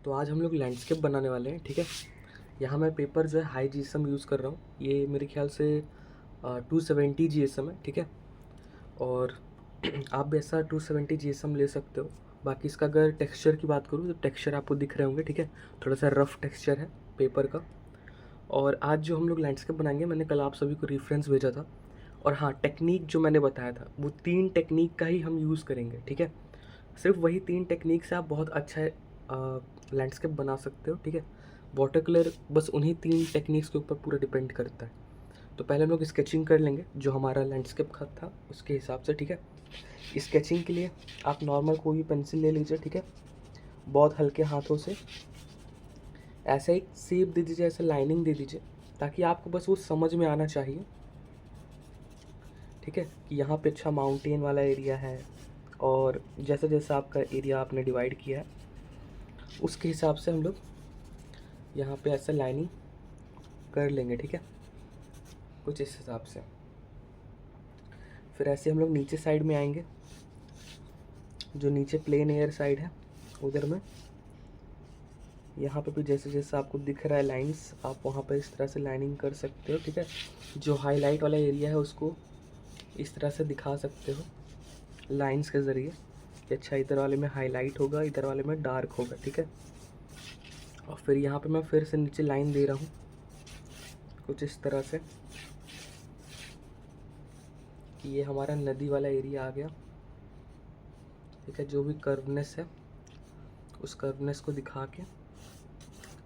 तो आज हम लोग लैंडस्केप बनाने वाले हैं, ठीक है। यहाँ मैं पेपर जो है हाई जीएसएम यूज़ कर रहा हूँ। ये मेरे ख्याल से 270 जीएसएम है, ठीक है। और आप भी ऐसा 270 जीएसएम ले सकते हो। बाकी इसका अगर टेक्सचर की बात करूँ तो टेक्सचर आपको दिख रहे होंगे, ठीक है। थोड़ा सा रफ़ टेक्सचर है पेपर का। और आज जो हम लोग लैंडस्केप बनाएंगे, मैंने कल आप सभी को रेफरेंस भेजा था। और हाँ, टेक्निक जो मैंने बताया था वो 3 टेक्निक का ही हम यूज़ करेंगे, ठीक है। सिर्फ वही 3 टेक्निक से आप बहुत अच्छा लैंडस्केप बना सकते हो, ठीक है। वाटर कलर बस उन्हीं 3 टेक्निक्स के ऊपर पूरा डिपेंड करता है। तो पहले हम लोग स्केचिंग कर लेंगे जो हमारा लैंडस्केप खत था उसके हिसाब से, ठीक है। स्केचिंग के लिए आप नॉर्मल कोई भी पेंसिल ले लीजिए, ठीक है। बहुत हल्के हाथों से ऐसे एक शेप दे दीजिए, ऐसे लाइनिंग दे दीजिए, ताकि आपको बस वो समझ में आना चाहिए, ठीक है, कि यहाँ पे अच्छा माउंटेन वाला एरिया है। और जैसा जैसा आपका एरिया आपने डिवाइड किया है उसके हिसाब से हम लोग यहाँ पे ऐसा लाइनिंग कर लेंगे, ठीक है, कुछ इस हिसाब से। फिर ऐसे हम लोग नीचे साइड में आएंगे, जो नीचे प्लेन एयर साइड है उधर में यहाँ पे भी जैसे जैसे आपको दिख रहा है लाइंस, आप वहाँ पर इस तरह से लाइनिंग कर सकते हो, ठीक है। जो हाईलाइट वाला एरिया है उसको इस तरह से दिखा सकते हो लाइंस के ज़रिए कि अच्छा इधर वाले में हाईलाइट होगा, इधर वाले में डार्क होगा, ठीक है। और फिर यहाँ पे मैं फिर से नीचे लाइन दे रहा हूँ कुछ इस तरह से कि ये हमारा नदी वाला एरिया आ गया, ठीक है। जो भी कर्वनेस है उस कर्वनेस को दिखा के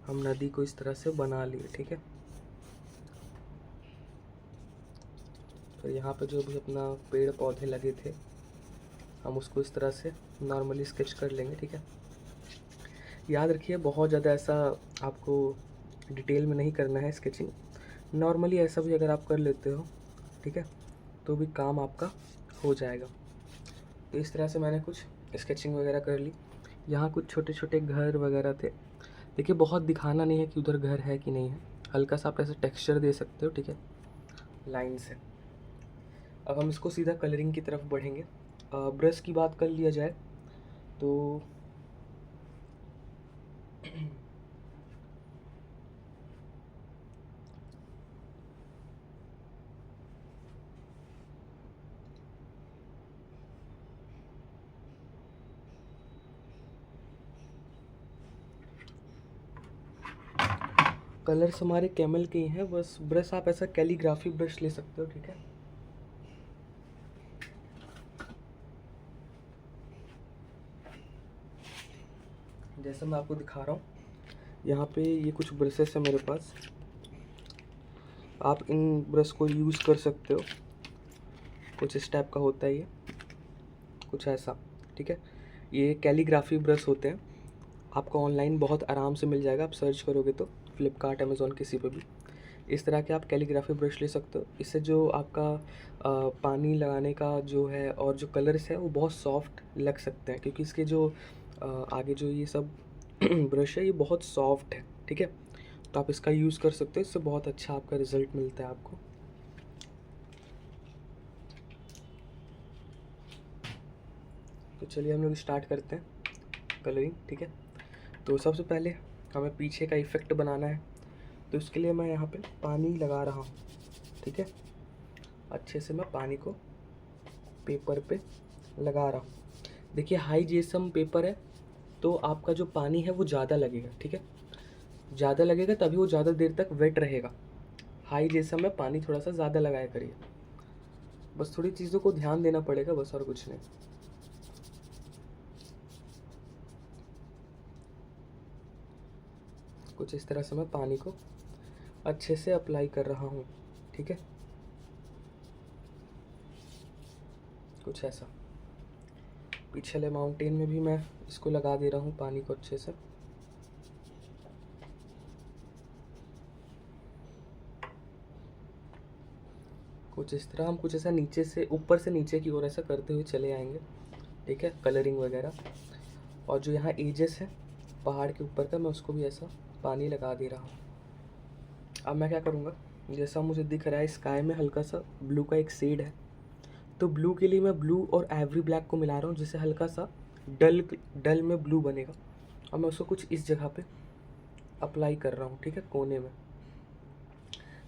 हम नदी को इस तरह से बना लिए, ठीक है। फिर यहाँ पे जो भी अपना पेड़ पौधे लगे थे हम उसको इस तरह से नॉर्मली स्केच कर लेंगे, ठीक है। याद रखिए बहुत ज़्यादा ऐसा आपको डिटेल में नहीं करना है स्केचिंग, नॉर्मली ऐसा भी अगर आप कर लेते हो, ठीक है, तो भी काम आपका हो जाएगा। तो इस तरह से मैंने कुछ स्केचिंग वगैरह कर ली। यहाँ कुछ छोटे छोटे घर वगैरह थे, देखिए बहुत दिखाना नहीं है कि उधर घर है कि नहीं है, हल्का सा आप ऐसे टेक्सचर दे सकते हो, ठीक है, लाइन से। अब हम इसको सीधा कलरिंग की तरफ बढ़ेंगे। ब्रश की बात कर लिया जाए तो कलर्स हमारे कैमल के ही हैं, बस ब्रश आप ऐसा कैलीग्राफी ब्रश ले सकते हो, ठीक है। जैसे मैं आपको दिखा रहा हूँ, यहाँ पे ये कुछ ब्रशेस है मेरे पास, आप इन ब्रश को यूज़ कर सकते हो। कुछ इस टाइप का होता है ये, कुछ ऐसा, ठीक है। ये कैलीग्राफी ब्रश होते हैं, आपको ऑनलाइन बहुत आराम से मिल जाएगा, आप सर्च करोगे तो फ्लिपकार्ट अमेज़ॉन किसी पे भी इस तरह के आप कैलीग्राफी ब्रश ले सकते हो। इससे जो आपका पानी लगाने का जो है और जो कलर्स है वो बहुत सॉफ्ट लग सकते हैं, क्योंकि इसके जो आगे जो ये सब ब्रश है ये बहुत सॉफ्ट है, ठीक है। तो आप इसका यूज़ कर सकते हो, इससे बहुत अच्छा आपका रिज़ल्ट मिलता है आपको। तो चलिए हम लोग स्टार्ट करते हैं कलरिंग, ठीक है। तो सबसे पहले हमें पीछे का इफ़ेक्ट बनाना है, तो इसके लिए मैं यहाँ पे पानी लगा रहा हूँ, ठीक है। अच्छे से मैं पानी को पेपर पे लगा रहा हूँ। देखिए हाई जीएसएम पेपर है तो आपका जो पानी है वो ज़्यादा लगेगा, ठीक है, ज़्यादा लगेगा तभी वो ज़्यादा देर तक वेट रहेगा। हाई जीएसएम में पानी थोड़ा सा ज़्यादा लगाया करिए, बस थोड़ी चीज़ों को ध्यान देना पड़ेगा, बस और कुछ नहीं। कुछ इस तरह से मैं पानी को अच्छे से अप्लाई कर रहा हूँ, ठीक है, कुछ ऐसा। पिछले माउंटेन में भी मैं इसको लगा दे रहा हूँ पानी को अच्छे से। कुछ इस तरह हम कुछ ऐसा नीचे से ऊपर से नीचे की ओर ऐसा करते हुए चले आएंगे, ठीक है, कलरिंग वगैरह। और जो यहाँ एजेस है पहाड़ के ऊपर का, मैं उसको भी ऐसा पानी लगा दे रहा हूँ। अब मैं क्या करूँगा, जैसा मुझे दिख रहा है स्काई में हल्का सा ब्लू का एक शेड है, तो ब्लू के लिए मैं ब्लू और एवरी ब्लैक को मिला रहा हूँ, जिससे हल्का सा डल डल में ब्लू बनेगा। अब मैं उसको कुछ इस जगह पे अप्लाई कर रहा हूँ, ठीक है, कोने में,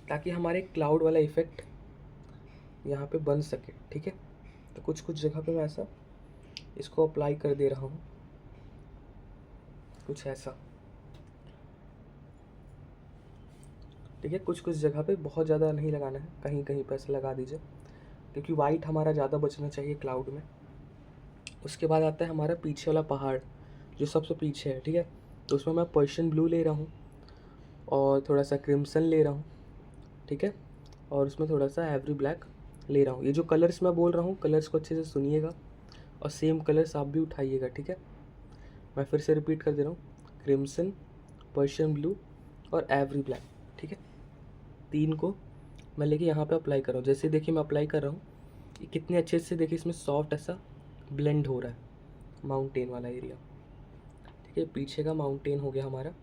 ताकि हमारे क्लाउड वाला इफ़ेक्ट यहाँ पे बन सके, ठीक है। तो कुछ कुछ जगह पे मैं ऐसा इसको अप्लाई कर दे रहा हूँ, कुछ ऐसा, ठीक है। कुछ कुछ जगह पे बहुत ज़्यादा नहीं लगाना है, कहीं कहीं पे ऐसा लगा दीजिए, क्योंकि वाइट हमारा ज़्यादा बचना चाहिए क्लाउड में। उसके बाद आता है हमारा पीछे वाला पहाड़, जो सबसे पीछे है, ठीक है। तो उसमें मैं पर्शियन ब्लू ले रहा हूँ और थोड़ा सा क्रिम्सन ले रहा हूँ, ठीक है, और उसमें थोड़ा सा एवरी ब्लैक ले रहा हूँ। ये जो कलर्स मैं बोल रहा हूँ, कलर्स को अच्छे से सुनिएगा और सेम कलर्स आप भी उठाइएगा, ठीक है। मैं फिर से रिपीट कर दे रहा हूँ, क्रिम्सन, पर्शियन ब्लू और एवरी ब्लैक, ठीक है। तीन को मैं लेके यहाँ पे अप्लाई कर रहा हूँ। जैसे देखिए मैं अप्लाई कर रहा हूँ, ये कितने अच्छे से देखिए इसमें सॉफ्ट ऐसा ब्लेंड हो रहा है, माउंटेन वाला एरिया, ठीक है। पीछे का माउंटेन हो गया हमारा,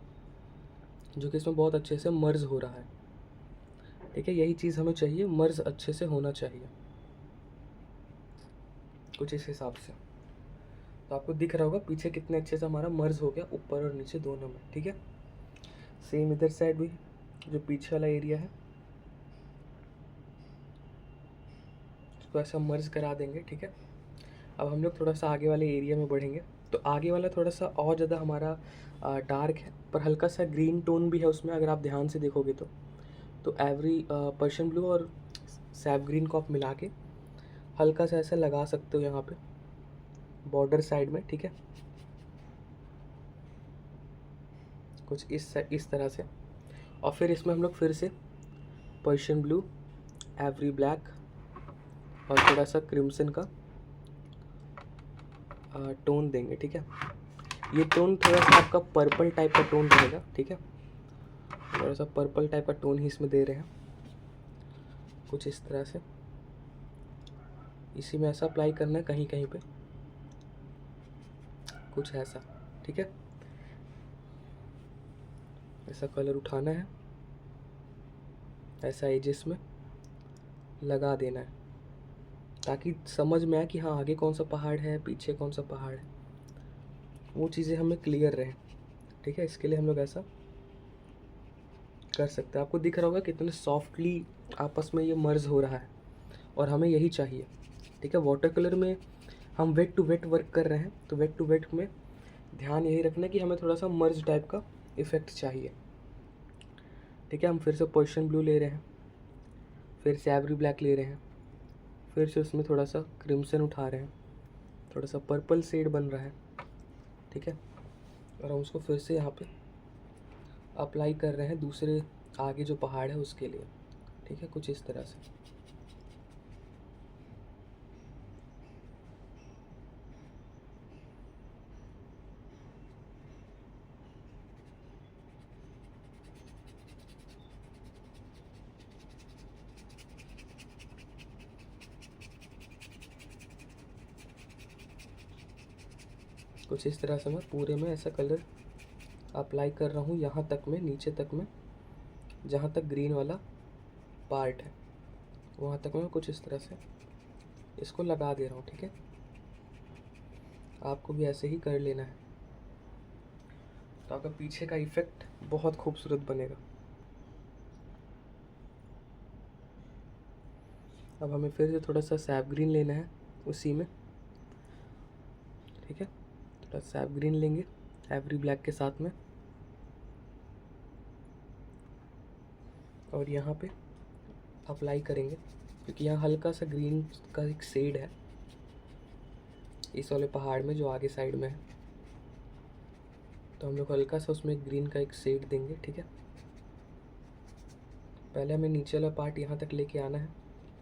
जो कि इसमें बहुत अच्छे से मर्ज हो रहा है, ठीक है। यही चीज़ हमें चाहिए, मर्ज अच्छे से होना चाहिए, कुछ इस हिसाब से। तो आपको दिख रहा होगा पीछे कितने अच्छे से हमारा मर्ज हो गया, ऊपर और नीचे दोनों में, ठीक है। सेम इधर साइड भी जो पीछे वाला एरिया है उसको ऐसा मर्ज करा देंगे, ठीक है। अब हम लोग थोड़ा सा आगे वाले एरिया में बढ़ेंगे। तो आगे वाला थोड़ा सा और ज़्यादा हमारा डार्क है, पर हल्का सा ग्रीन टोन भी है उसमें, अगर आप ध्यान से देखोगे तो एवरी पर्शियन ब्लू और सैप ग्रीन को आप मिला के हल्का सा ऐसा लगा सकते हो यहाँ पे बॉर्डर साइड में, ठीक है, कुछ इस तरह से। और फिर इसमें हम लोग फिर से पर्शियन ब्लू, एवरी ब्लैक और थोड़ा सा क्रिम्सन का टोन देंगे, ठीक है। ये टोन थोड़ा सा आपका पर्पल टाइप का टोन रहेगा, ठीक है। थोड़ा सा पर्पल टाइप का टोन ही इसमें दे रहे हैं, कुछ इस तरह से। इसी में ऐसा अप्लाई करना है कहीं कहीं पे, कुछ ऐसा, ठीक है। ऐसा कलर उठाना है, ऐसा एजेस में लगा देना है, ताकि समझ में आए कि हाँ आगे कौन सा पहाड़ है, पीछे कौन सा पहाड़ है, वो चीज़ें हमें क्लियर रहे, ठीक है। इसके लिए हम लोग ऐसा कर सकते हैं। आपको दिख रहा होगा कितने सॉफ्टली आपस में ये मर्ज हो रहा है, और हमें यही चाहिए, ठीक है। वाटर कलर में हम वेट टू वेट वर्क कर रहे हैं, तो वेट टू वेट में ध्यान यही रखना है कि हमें थोड़ा सा मर्ज टाइप का इफ़ेक्ट चाहिए, ठीक है। हम फिर से पर्शियन ब्लू ले रहे हैं, फिर से एवरी ब्लैक ले रहे हैं, फिर से उसमें थोड़ा सा क्रिम्सन उठा रहे हैं, थोड़ा सा पर्पल शेड बन रहा है, ठीक है। और हम उसको फिर से यहाँ पे अप्लाई कर रहे हैं दूसरे आगे जो पहाड़ है उसके लिए, ठीक है, कुछ इस तरह से। कुछ इस तरह से मैं पूरे में ऐसा कलर अप्लाई कर रहा हूँ, यहाँ तक में, नीचे तक में, जहाँ तक ग्रीन वाला पार्ट है वहाँ तक मैं कुछ इस तरह से इसको लगा दे रहा हूँ, ठीक है। आपको भी ऐसे ही कर लेना है, तो आपका पीछे का इफ़ेक्ट बहुत खूबसूरत बनेगा। अब हमें फिर से थोड़ा सा सैप ग्रीन लेना है उसी में, ठीक है। थोड़ा सैप ग्रीन लेंगे एवरी ब्लैक के साथ में, और यहाँ पे अप्लाई करेंगे, क्योंकि यहाँ हल्का सा ग्रीन का एक शेड है इस वाले पहाड़ में जो आगे साइड में है, तो हम लोग हल्का सा उसमें ग्रीन का एक शेड देंगे, ठीक है। पहले हमें नीचे वाला पार्ट यहाँ तक लेके आना है,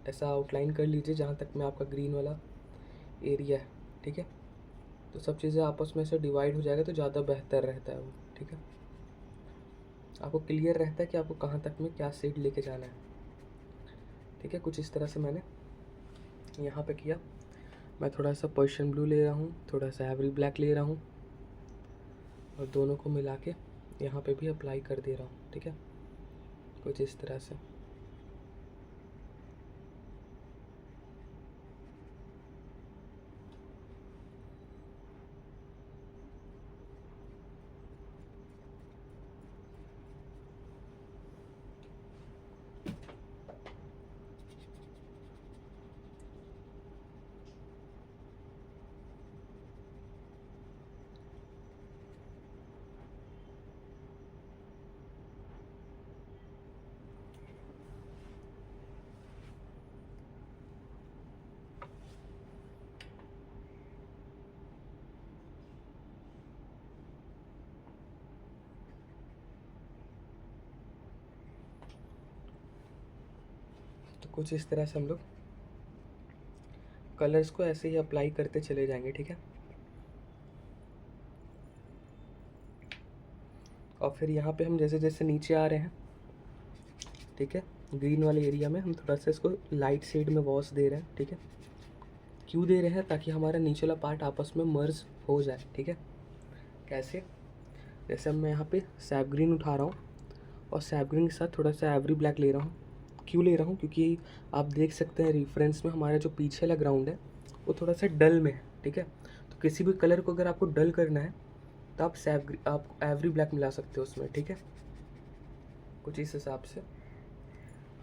ऐसा आउटलाइन कर लीजिए जहाँ तक में आपका ग्रीन वाला एरिया है, ठीक है। तो सब चीज़ें आपस में से डिवाइड हो जाएगा तो ज़्यादा बेहतर रहता है वो, ठीक है। आपको क्लियर रहता है कि आपको कहाँ तक में क्या शेड लेके जाना है, ठीक है। कुछ इस तरह से मैंने यहाँ पे किया। मैं थोड़ा सा पर्शियन ब्लू ले रहा हूँ, थोड़ा सा एवरी ब्लैक ले रहा हूँ, और दोनों को मिला के यहाँ पे भी अप्लाई कर दे रहा हूँ, ठीक है, कुछ इस तरह से। तो कुछ इस तरह से हम लोग कलर्स को ऐसे ही अप्लाई करते चले जाएंगे, ठीक है। और फिर यहाँ पे हम जैसे जैसे नीचे आ रहे हैं, ठीक है, ग्रीन वाले एरिया में हम थोड़ा सा इसको लाइट शेड में वॉश दे रहे हैं, ठीक है। क्यों दे रहे हैं? ताकि हमारा नीचे वाला पार्ट आपस में मर्ज हो जाए, ठीक है। कैसे? जैसे अब मैं यहाँ पे सैप ग्रीन उठा रहा हूँ और सैप ग्रीन के साथ थोड़ा सा एवरी ब्लैक ले रहा हूँ। क्यों ले रहा हूँ? क्योंकि आप देख सकते हैं रेफरेंस में हमारा जो पीछे वाला ग्राउंड है वो थोड़ा सा डल में है, ठीक है। तो किसी भी कलर को अगर आपको डल करना है तो आप एवरी ब्लैक मिला सकते हो उसमें, ठीक है। कुछ इस हिसाब से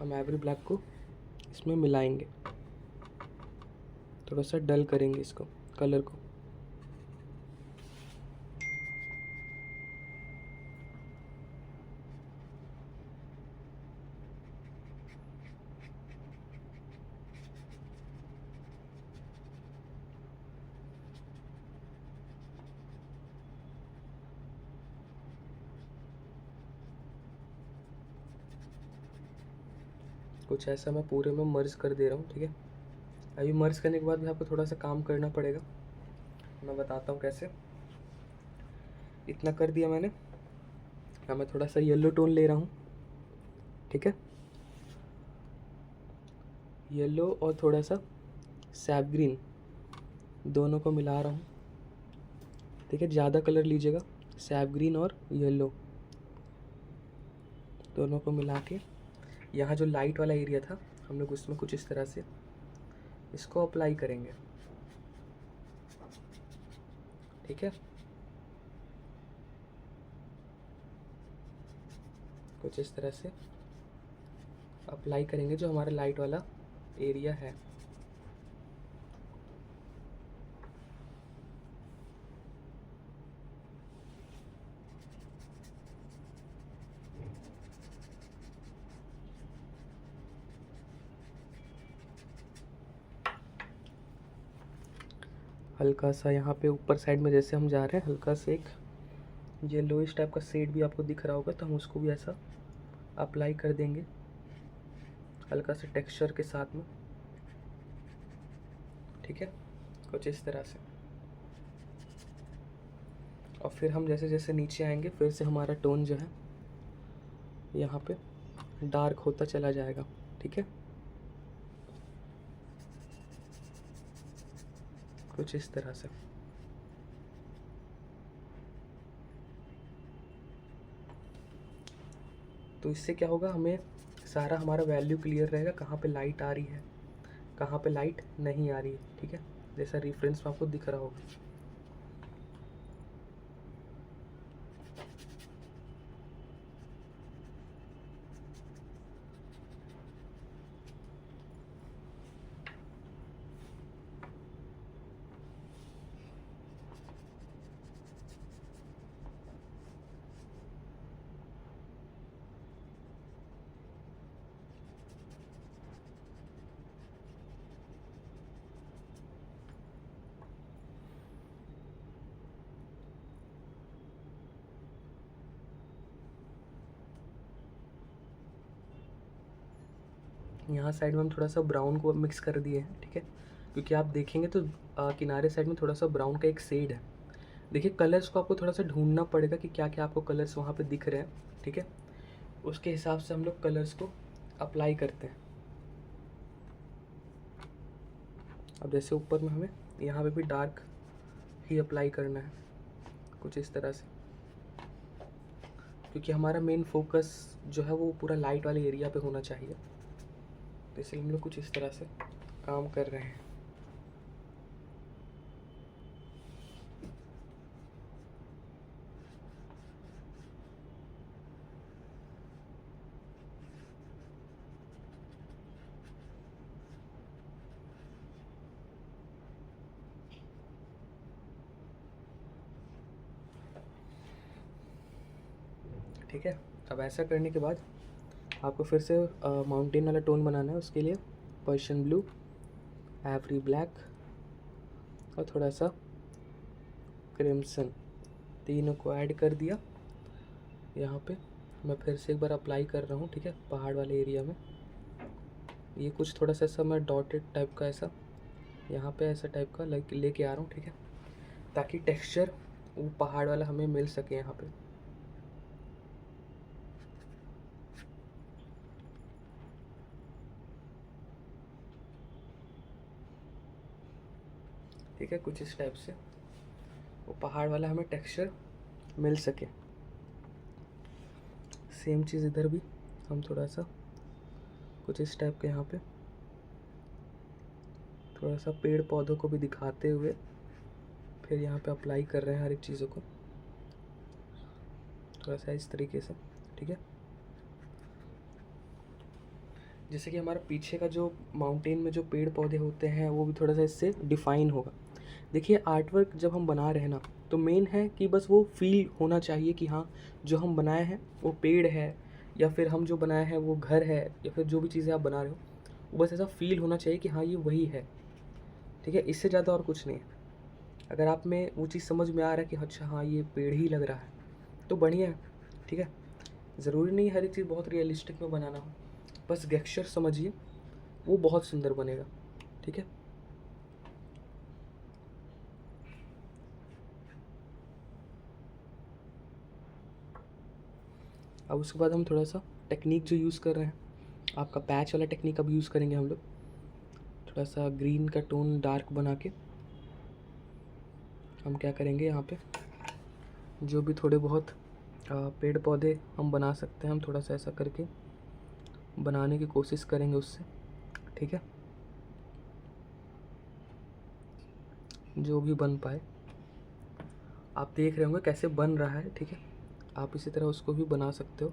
हम एवरी ब्लैक को इसमें मिलाएंगे, थोड़ा सा डल करेंगे इसको, कलर को। कुछ ऐसा मैं पूरे में मर्ज कर दे रहा हूँ, ठीक है। अभी मर्ज करने के बाद भी आपको थोड़ा सा काम करना पड़ेगा, मैं बताता हूँ कैसे। इतना कर दिया मैंने। अब मैं थोड़ा सा येलो टोन ले रहा हूँ, ठीक है। येलो और थोड़ा सा सैप ग्रीन दोनों को मिला रहा हूँ, ठीक है। ज़्यादा कलर लीजिएगा, सैप ग्रीन और येलो दोनों को मिला के यहाँ जो लाइट वाला एरिया था हम लोग उसमें कुछ इस तरह से इसको अप्लाई करेंगे, ठीक है। कुछ इस तरह से अप्लाई करेंगे जो हमारा लाइट वाला एरिया है। हल्का सा यहाँ पे ऊपर साइड में जैसे हम जा रहे हैं, हल्का से एक येलोइश टाइप का शेड भी आपको दिख रहा होगा, तो हम उसको भी ऐसा अप्लाई कर देंगे हल्का से टेक्सचर के साथ में, ठीक है। कुछ इस तरह से। और फिर हम जैसे जैसे नीचे आएंगे फिर से हमारा टोन जो है यहाँ पे डार्क होता चला जाएगा, ठीक है। कुछ इस तरह से। तो इससे क्या होगा, हमें सारा हमारा वैल्यू क्लियर रहेगा, कहाँ पे लाइट आ रही है कहाँ पे लाइट नहीं आ रही है, ठीक है। जैसा रेफरेंस में आपको दिख रहा होगा। यहाँ साइड में हम थोड़ा सा ब्राउन को मिक्स कर दिए हैं, ठीक है। क्योंकि आप देखेंगे तो किनारे साइड में थोड़ा सा ब्राउन का एक शेड है। देखिए कलर्स को आपको थोड़ा सा ढूंढना पड़ेगा कि क्या क्या आपको कलर्स वहाँ पे दिख रहे हैं, ठीक है। उसके हिसाब से हम लोग कलर्स को अप्लाई करते हैं। अब जैसे ऊपर में हमें यहाँ पे भी डार्क ही अप्लाई करना है, कुछ इस तरह से, क्योंकि हमारा मेन फोकस जो है वो पूरा लाइट वाले एरिया पे होना चाहिए। तो इसलिए हम लोग कुछ इस तरह से काम कर रहे हैं। ठीक है। अब ऐसा करने के बाद आपको फिर से माउंटेन वाला टोन बनाना है। उसके लिए पर्शियन ब्लू, एवरी ब्लैक और थोड़ा सा क्रिम्सन, तीनों को ऐड कर दिया। यहाँ पे मैं फिर से एक बार अप्लाई कर रहा हूँ, ठीक है, पहाड़ वाले एरिया में। ये कुछ थोड़ा सा ऐसा मैं डॉटेड टाइप का ऐसा यहाँ पे ऐसा टाइप का लेके आ रहा हूँ, ठीक है, ताकि टेक्सचर वो पहाड़ वाला हमें मिल सके यहाँ पे। ठीक है, कुछ इस टाइप से वो पहाड़ वाला हमें टेक्सचर मिल सके। सेम चीज़ इधर भी हम थोड़ा सा कुछ इस टाइप के यहाँ पे थोड़ा सा पेड़ पौधों को भी दिखाते हुए फिर यहाँ पे अप्लाई कर रहे हैं हर एक चीज़ों को थोड़ा सा इस तरीके से, ठीक है। जैसे कि हमारा पीछे का जो माउंटेन में जो पेड़ पौधे होते हैं वो भी थोड़ा सा इससे डिफाइन होगा। देखिए आर्ट वर्क जब हम बना रहे हैं ना, तो मेन है कि बस वो फील होना चाहिए कि हाँ जो हम बनाए हैं वो पेड़ है, या फिर हम जो बनाए हैं वो घर है, या फिर जो भी चीज़ें आप बना रहे हो वो बस ऐसा फील होना चाहिए कि हाँ ये वही है, ठीक है। इससे ज़्यादा और कुछ नहीं है। अगर आप में वो चीज़ समझ में आ रहा है कि अच्छा हाँ ये पेड़ ही लग रहा है तो बढ़िया है, ठीक है। ज़रूरी नहीं हर एक चीज़ बहुत रियलिस्टिक में बनाना हो, बस गेस्चर समझिए वो बहुत सुंदर बनेगा, ठीक है। अब उसके बाद हम थोड़ा सा टेक्निक जो यूज़ कर रहे हैं, आपका पैच वाला टेक्निक अब यूज़ करेंगे हम लोग। थोड़ा सा ग्रीन का टोन डार्क बना के हम क्या करेंगे, यहाँ पे जो भी थोड़े बहुत पेड़ पौधे हम बना सकते हैं हम थोड़ा सा ऐसा करके बनाने की कोशिश करेंगे उससे, ठीक है, जो भी बन पाए। आप देख रहे होंगे कैसे बन रहा है, ठीक है। आप इसी तरह उसको भी बना सकते हो,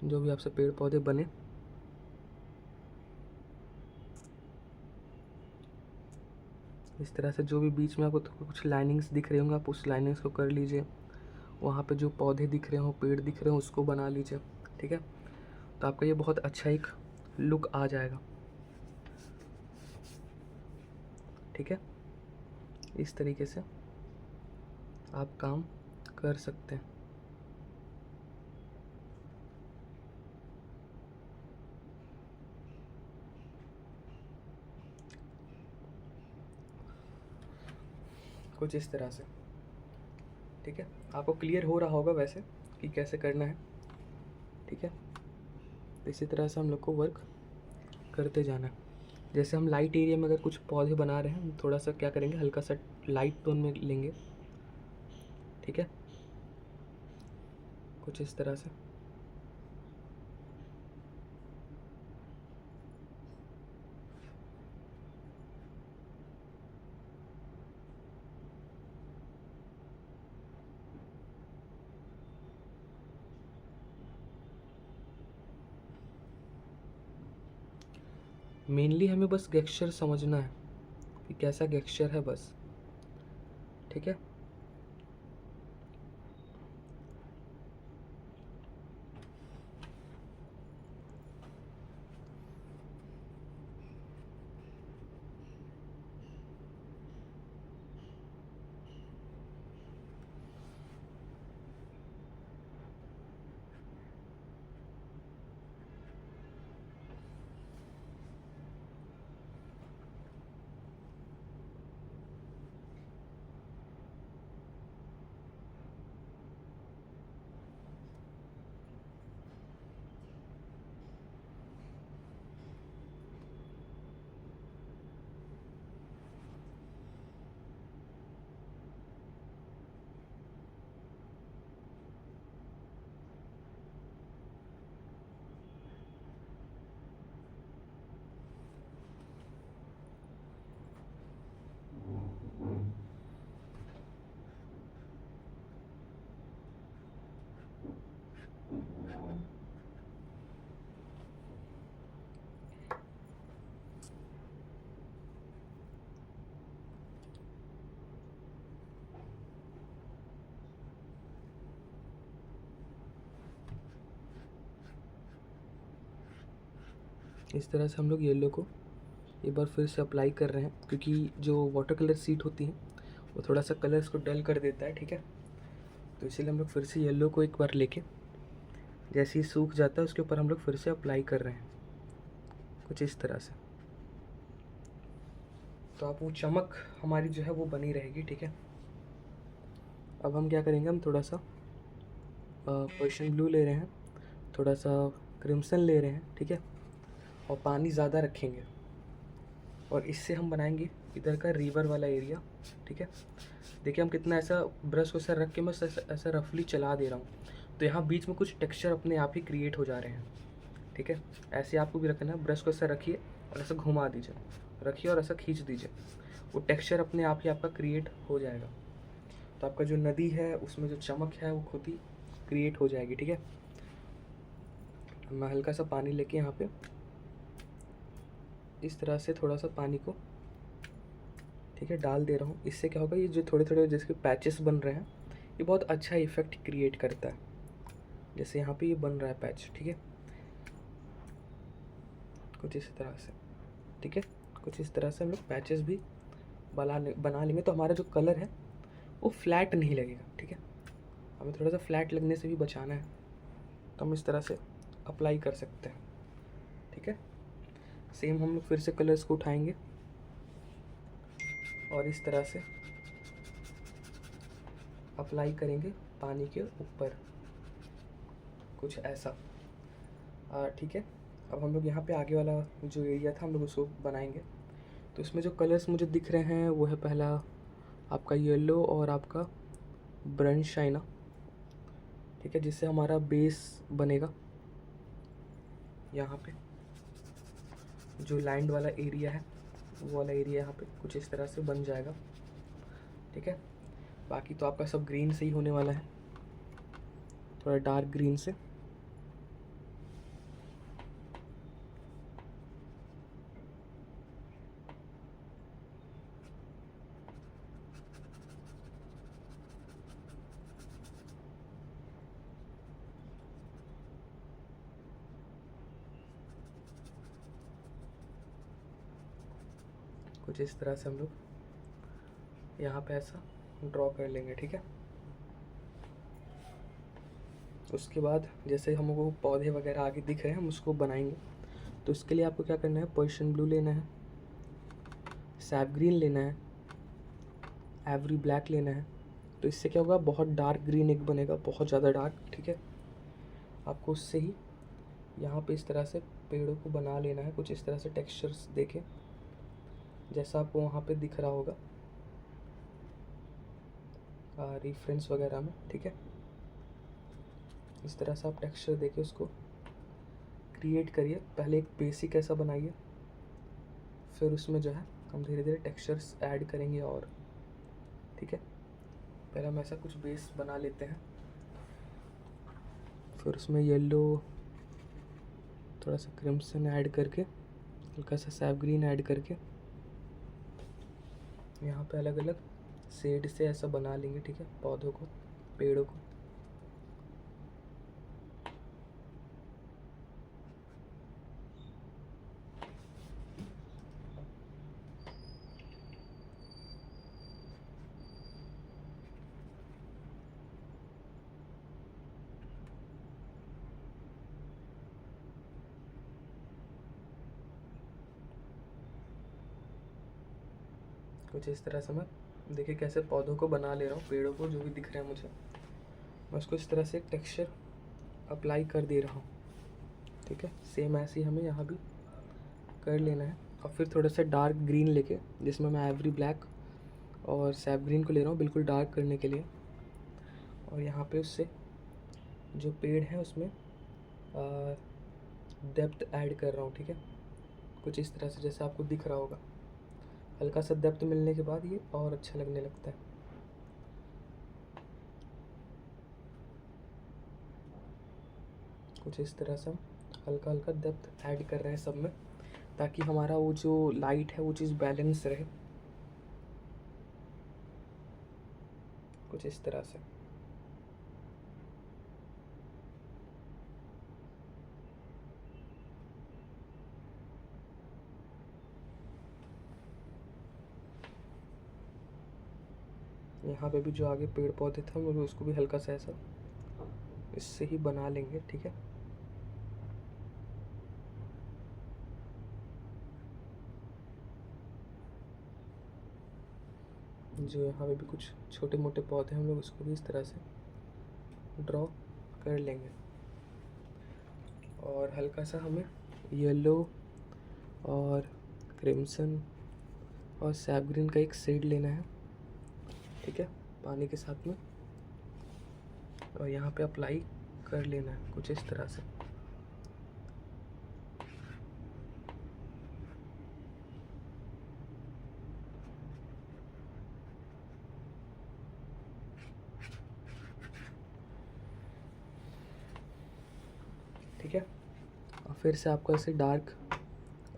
जो भी आपसे पेड़ पौधे बने। इस तरह से जो भी बीच में आपको कुछ लाइनिंग्स दिख रहे होंगे आप उस लाइनिंग्स को कर लीजिए। वहाँ पे जो पौधे दिख रहे हो पेड़ दिख रहे हो उसको बना लीजिए, ठीक है। तो आपका ये बहुत अच्छा एक लुक आ जाएगा, ठीक है। इस तरीके से आप काम कर सकते हैं। कुछ इस तरह से, ठीक है। आपको क्लियर हो रहा होगा वैसे कि कैसे करना है, ठीक है। इसी तरह से हम लोग को वर्क करते जाना है। जैसे हम लाइट एरिया में अगर कुछ पौधे बना रहे हैं हम थोड़ा सा क्या करेंगे, हल्का सा लाइट टोन में लेंगे, ठीक है, कुछ इस तरह से। मेनली हमें बस गेस्चर समझना है कि कैसा गेस्चर है बस, ठीक है। इस तरह से हम लोग येलो को एक बार फिर से अप्लाई कर रहे हैं, क्योंकि जो वाटर कलर सीट होती है वो थोड़ा सा कलर्स को डल कर देता है, ठीक है। तो इसीलिए हम लोग फिर से येलो को एक बार लेके जैसे ही सूख जाता है उसके ऊपर हम लोग फिर से अप्लाई कर रहे हैं। कुछ इस तरह से। तो आप वो चमक हमारी जो है वो बनी रहेगी, ठीक है। अब हम क्या करेंगे, हम थोड़ा सा पर्शियन ब्लू ले रहे हैं, थोड़ा सा क्रिम्सन ले रहे हैं, ठीक है, और पानी ज़्यादा रखेंगे और इससे हम बनाएंगे इधर का रिवर वाला एरिया, ठीक है। देखिए हम कितना ऐसा ब्रश को ऐसा रख के मैं ऐसा रफली चला दे रहा हूँ, तो यहाँ बीच में कुछ टेक्सचर अपने आप ही क्रिएट हो जा रहे हैं, ठीक है। ऐसे आपको भी रखना है, ब्रश को ऐसा रखिए और ऐसा घुमा दीजिए, रखिए और ऐसा खींच दीजिए, वो टेक्सचर अपने आप ही आपका क्रिएट हो जाएगा। तो आपका जो नदी है उसमें जो चमक है वो खुद ही क्रिएट हो जाएगी, ठीक है। मैं हल्का सा पानी लेके यहाँ पे इस तरह से थोड़ा सा पानी को, ठीक है, डाल दे रहा हूँ। इससे क्या होगा, ये जो थोड़े थोड़े जिसके पैचेस बन रहे हैं ये बहुत अच्छा इफेक्ट क्रिएट करता है। जैसे यहाँ पे ये बन रहा है पैच, ठीक है, कुछ इस तरह से, ठीक है। कुछ इस तरह से हम लोग पैचेस भी बना लेंगे, तो हमारा जो कलर है वो फ्लैट नहीं लगेगा, ठीक है। हमें थोड़ा सा फ्लैट लगने से भी बचाना है, तो हम इस तरह से अप्लाई कर सकते हैं, ठीक है। सेम हम लोग फिर से कलर्स को उठाएंगे और इस तरह से अप्लाई करेंगे पानी के ऊपर, कुछ ऐसा, ठीक है। अब हम लोग यहाँ पे आगे वाला जो एरिया था हम लोग उसको बनाएंगे। तो इसमें जो कलर्स मुझे दिख रहे हैं वो है पहला आपका येलो और आपका ब्रन शाइना, ठीक है, जिससे हमारा बेस बनेगा। यहाँ पे जो लैंड वाला एरिया है वो वाला एरिया यहाँ पे कुछ इस तरह से बन जाएगा, ठीक है। बाकी तो आपका सब ग्रीन से ही होने वाला है, थोड़ा डार्क ग्रीन से। कुछ इस तरह से हम लोग यहाँ पे ऐसा ड्रॉ कर लेंगे, ठीक है। उसके बाद जैसे हमको पौधे वगैरह आगे दिख रहे हैं हम उसको बनाएंगे। तो इसके लिए आपको क्या करना है, पर्शियन ब्लू लेना है, सैफ ग्रीन लेना है, एवरी ब्लैक लेना है। तो इससे क्या होगा, बहुत डार्क ग्रीन एक बनेगा, बहुत ज़्यादा डार्क, ठीक है। आपको उससे ही यहाँ पे इस तरह से पेड़ों को बना लेना है, कुछ इस तरह से टेक्सचर्स देके, जैसा आपको वहाँ पे दिख रहा होगा रेफरेंस वगैरह में, ठीक है। इस तरह से आप टेक्सचर देके उसको क्रिएट करिए। पहले एक बेसिक ऐसा बनाइए, फिर उसमें जो है हम धीरे धीरे टेक्सचर्स ऐड करेंगे और, ठीक है। पहले हम ऐसा कुछ बेस बना लेते हैं, फिर उसमें येलो, थोड़ा सा क्रिम्सन ऐड करके, हल्का सा सैफ ग्रीन ऐड करके यहाँ पे अलग अलग शेड से ऐसा बना लेंगे, ठीक है, पौधों को, पेड़ों को। कुछ इस तरह से मैं, देखिए कैसे पौधों को बना ले रहा हूँ, पेड़ों को जो भी दिख रहे हैं मुझे, मैं उसको इस तरह से एक टेक्सचर अप्लाई कर दे रहा हूँ, ठीक है। सेम ऐसे ही हमें यहाँ भी कर लेना है। और फिर थोड़ा सा डार्क ग्रीन लेके, जिसमें मैं एवरी ब्लैक और सैफ ग्रीन को ले रहा हूँ बिल्कुल डार्क करने के लिए, और यहाँ पे उससे जो पेड़ है उसमें डेप्थ ऐड कर रहा हूँ, ठीक है। कुछ इस तरह से जैसे आपको दिख रहा होगा, हल्का सा डेप्थ मिलने के बाद ये और अच्छा लगने लगता है। कुछ इस तरह से हम हल्का हल्का डेप्थ ऐड कर रहे हैं सब में, ताकि हमारा वो जो लाइट है वो चीज़ बैलेंस रहे, कुछ इस तरह से। यहाँ पे भी जो आगे पेड़ पौधे थे हम उसको भी हल्का सा ऐसा इससे ही बना लेंगे, ठीक है। जो यहाँ पे भी कुछ छोटे मोटे पौधे हम लोग उसको भी इस तरह से ड्रॉ कर लेंगे। और हल्का सा हमें येलो और क्रिम्सन और सैप ग्रीन का एक शेड लेना है, ठीक है, पानी के साथ में, और यहाँ पे अप्लाई कर लेना है कुछ इस तरह से। ठीक है, और फिर से आपको ऐसे डार्क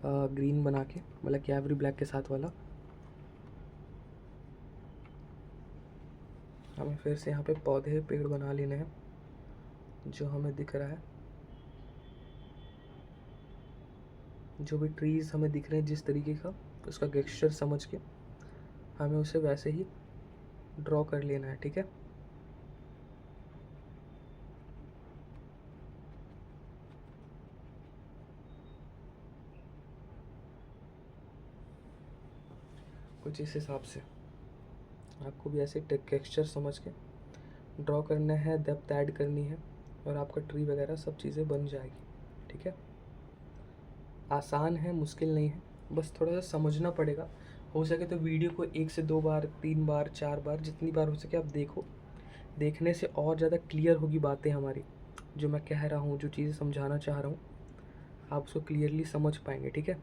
ग्रीन बना के, मतलब कैवरी ब्लैक के साथ वाला, हमें फिर से यहाँ पे पौधे पेड़ बना लेने हैं जो हमें दिख रहा है। जो भी ट्रीज़ हमें दिख रहे हैं जिस तरीके का, उसका टेक्सचर समझ के हमें उसे वैसे ही ड्रॉ कर लेना है, ठीक है। कुछ इस हिसाब से आपको भी ऐसे टेक्सचर समझ के ड्रॉ करना है, डेप्थ ऐड करनी है, और आपका ट्री वगैरह सब चीज़ें बन जाएगी, ठीक है। आसान है, मुश्किल नहीं है, बस थोड़ा सा समझना पड़ेगा। हो सके तो वीडियो को 1 से 2 बार, 3 बार, 4 बार, जितनी बार हो सके आप देखो। देखने से और ज़्यादा क्लियर होगी बातें हमारी, जो मैं कह रहा हूँ, जो चीज़ें समझाना चाह रहा हूँ, आप उसको क्लियरली समझ पाएंगे, ठीक है।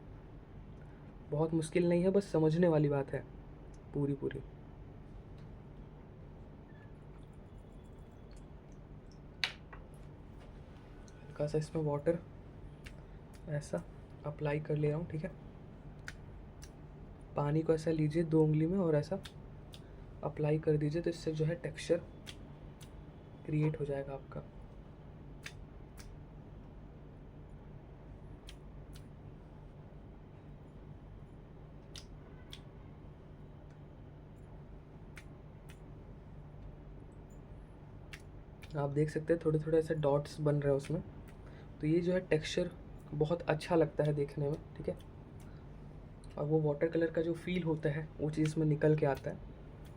बहुत मुश्किल नहीं है, बस समझने वाली बात है पूरी पूरी। हल्का सा इसमें वाटर ऐसा अप्लाई कर ले रहा हूँ, ठीक है। पानी को ऐसा लीजिए 2 उंगली में और ऐसा अप्लाई कर दीजिए, तो इससे जो है टेक्सचर क्रिएट हो जाएगा आपका। आप देख सकते हैं थोड़े थोड़े ऐसे डॉट्स बन रहे हैं उसमें, तो ये जो है टेक्सचर बहुत अच्छा लगता है देखने में, ठीक है। और वो वाटर कलर का जो फील होता है वो चीज़ में निकल के आता है।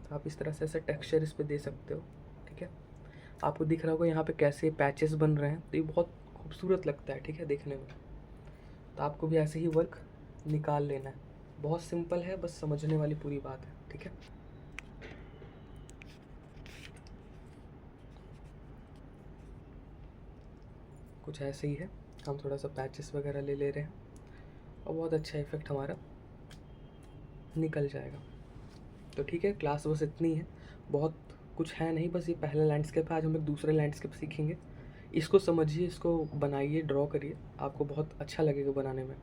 तो आप इस तरह से ऐसा टेक्सचर इस पर दे सकते हो, ठीक है। आपको दिख रहा होगा यहाँ पे कैसे पैचेस बन रहे हैं, तो ये बहुत खूबसूरत लगता है, ठीक है, देखने में। तो आपको भी ऐसे ही वर्क निकाल लेना है। बहुत सिंपल है, बस समझने वाली पूरी बात है, ठीक है। कुछ ऐसे ही है, हम थोड़ा सा पैचेस वगैरह ले ले रहे हैं और बहुत अच्छा इफेक्ट हमारा निकल जाएगा। तो ठीक है, क्लास बस इतनी है, बहुत कुछ है नहीं, बस ये पहला लैंडस्केप है। आज हम लोग दूसरा लैंडस्केप सीखेंगे। इसको समझिए, इसको बनाइए, ड्रॉ करिए, आपको बहुत अच्छा लगेगा बनाने में।